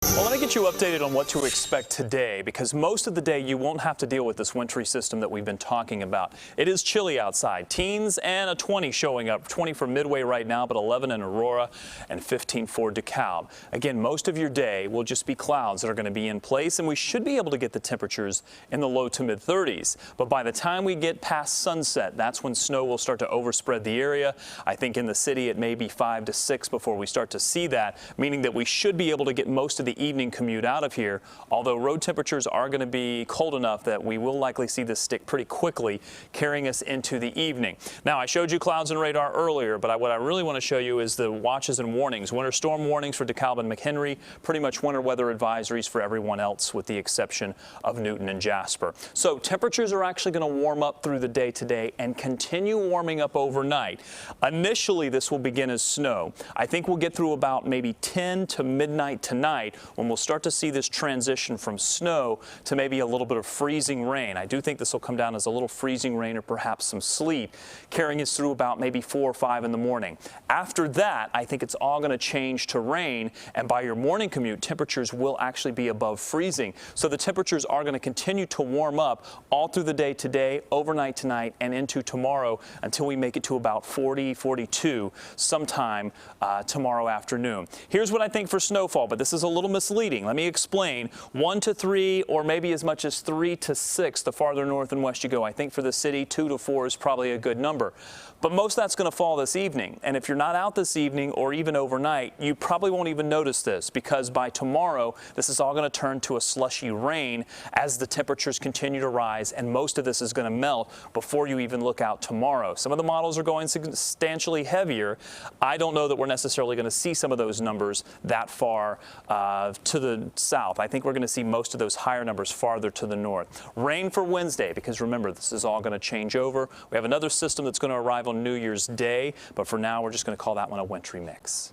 Well, let me get you updated on what to expect today, because most of the day you won't have to deal with this wintry system that we've been talking about. It is chilly outside. Teens and a 20 showing up. 20 for Midway right now, but 11 in Aurora and 15 for DeKalb. Again, most of your day will just be clouds that are going to be in place, and we should be able to get the temperatures in the low to mid 30s. But by the time we get past sunset, that's when snow will start to overspread the area. I think in the city it may be 5 to 6 before we start to see that, meaning that we should be able to get most of the evening commute out of here, although road temperatures are going to be cold enough that we will likely see this stick pretty quickly, carrying us into the evening. Now, I showed you clouds and radar earlier, but what I really want to show you is the watches and warnings. Winter storm warnings for DeKalb and McHenry, pretty much winter weather advisories for everyone else with the exception of Newton and Jasper. So temperatures are actually going to warm up through the day today and continue warming up overnight. Initially, this will begin as snow. I think we'll get through about maybe 10 to midnight tonight when we'll start to see this transition from snow to maybe a little bit of freezing rain. I do think this will come down as a little freezing rain or perhaps some sleet, carrying us through about maybe 4 or 5 in the morning. After that, I think it's all going to change to rain, and by your morning commute, temperatures will actually be above freezing. So the temperatures are going to continue to warm up all through the day today, overnight tonight, and into tomorrow until we make it to about 40, 42 sometime tomorrow afternoon. Here's what I think for snowfall, but this is a little misleading. Let me explain. 1 to 3 or maybe as much as 3 to 6 the farther north and west you go. I think for the city 2 to 4 is probably a good number. But most of that's going to fall this evening. And if you're not out this evening or even overnight, you probably won't even notice this, because by tomorrow this is all going to turn to a slushy rain as the temperatures continue to rise, and most of this is going to melt before you even look out tomorrow. Some of the models are going substantially heavier. I don't know that we're necessarily going to see some of those numbers that far to the south. I think we're going to see most of those higher numbers farther to the north. Rain for Wednesday, because remember, this is all going to change over. We have another system that's going to arrive on New Year's Day, but for now we're just going to call that one a wintry mix.